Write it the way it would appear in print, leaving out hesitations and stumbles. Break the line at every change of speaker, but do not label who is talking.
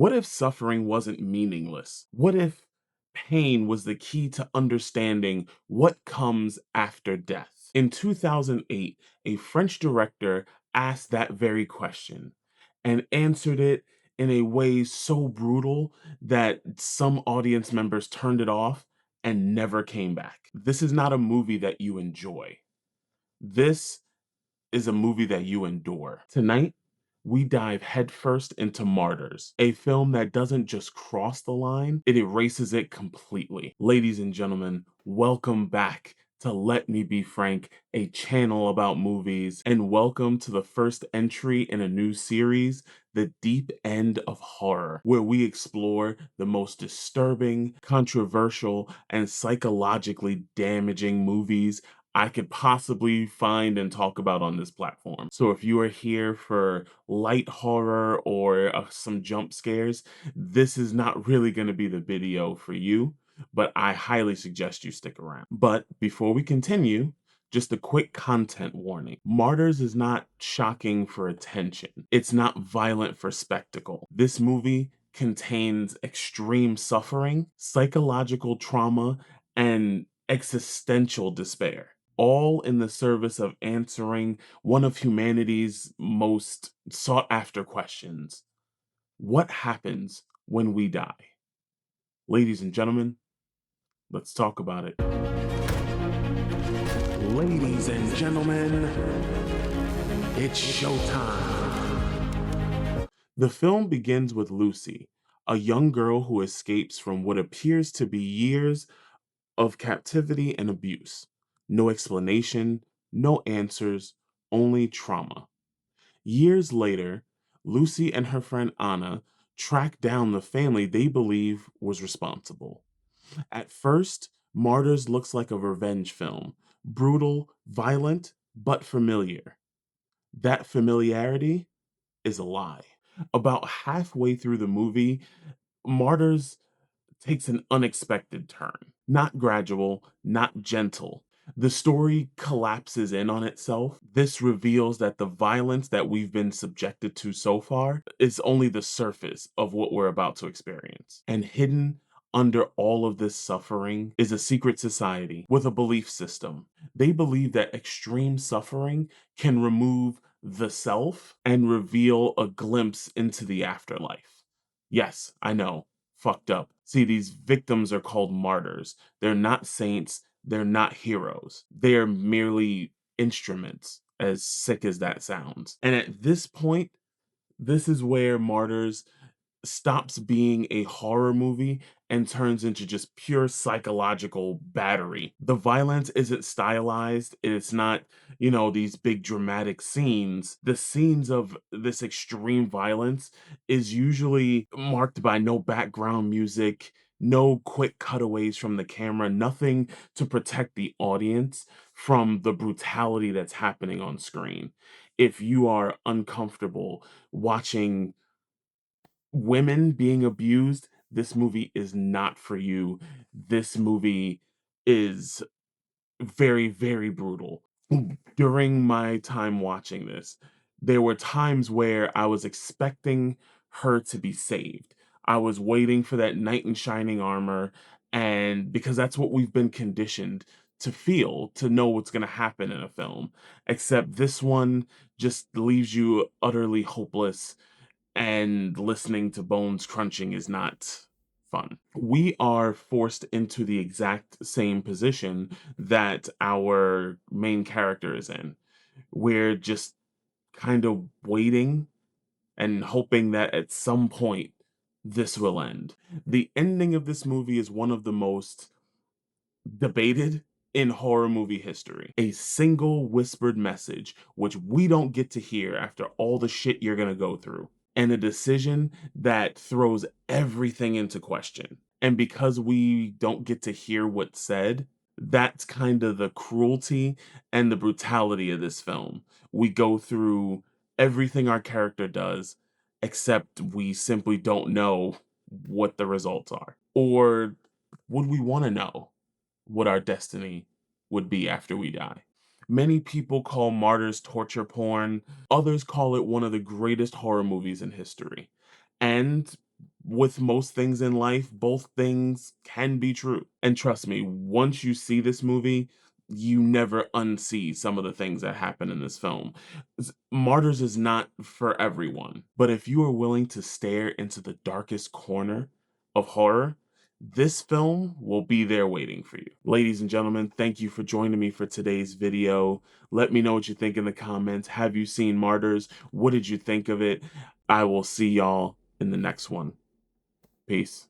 What if suffering wasn't meaningless? What if pain was the key to understanding what comes after death? In 2008, a French director asked that very question and answered it in a way so brutal that some audience members turned it off and never came back. This is not a movie that you enjoy. This is a movie that you endure. Tonight, we dive headfirst into Martyrs, a film that doesn't just cross the line, it erases it completely. Ladies and gentlemen, welcome back to Let Me Be Frank, a channel about movies, and welcome to the first entry in a new series, The Deep End of Horror, where we explore the most disturbing, controversial, and psychologically damaging movies I could possibly find and talk about on this platform. So if you are here for light horror or some jump scares, this is not really going to be the video for you, but I highly suggest you stick around. But before we continue, just a quick content warning. Martyrs is not shocking for attention. It's not violent for spectacle. This movie contains extreme suffering, psychological trauma, and existential despair, all in the service of answering one of humanity's most sought after questions. What happens when we die? Ladies and gentlemen, let's talk about it. Ladies and gentlemen, it's showtime. The film begins with Lucy, a young girl who escapes from what appears to be years of captivity and abuse. No explanation, no answers, only trauma. Years later, Lucy and her friend Anna track down the family they believe was responsible. At first, Martyrs looks like a revenge film, brutal, violent, but familiar. That familiarity is a lie. About halfway through the movie, Martyrs takes an unexpected turn. Not gradual, not gentle. The story collapses in on itself. This reveals that the violence that we've been subjected to so far is only the surface of what we're about to experience. And hidden under all of this suffering is a secret society with a belief system. They believe that extreme suffering can remove the self and reveal a glimpse into the afterlife. Yes, I know, fucked up. See, these victims are called martyrs. They're not saints, they're not heroes. They're merely instruments, as sick as that sounds. And at this point, this is where Martyrs stops being a horror movie and turns into just pure psychological battery. The violence isn't stylized. It's not, these big dramatic scenes. The scenes of this extreme violence is usually marked by no background music, no quick cutaways from the camera, nothing to protect the audience from the brutality that's happening on screen. If you are uncomfortable watching women being abused, this movie is not for you. This movie is very, very brutal. During my time watching this, there were times where I was expecting her to be saved. I was waiting for that knight in shining armor, and because that's what we've been conditioned to feel, to know what's going to happen in a film. Except this one just leaves you utterly hopeless, and listening to bones crunching is not fun. We are forced into the exact same position that our main character is in. We're just kind of waiting and hoping that at some point this will end. The ending of this movie is one of the most debated in horror movie history. A single whispered message, which we don't get to hear after all the shit you're gonna go through, and a decision that throws everything into question. And because we don't get to hear what's said, that's kind of the cruelty and the brutality of this film. We go through everything our character does, except we simply don't know what the results are. Or would we want to know what our destiny would be after we die? Many people call Martyrs torture porn. Others call it one of the greatest horror movies in history. And with most things in life, both things can be true. And trust me, once you see this movie, you never unsee some of the things that happen in this film. Martyrs is not for everyone, but if you are willing to stare into the darkest corner of horror, this film will be there waiting for you. Ladies and gentlemen, thank you for joining me for today's video. Let me know what you think in the comments. Have you seen Martyrs? What did you think of it? I will see y'all in the next one. Peace.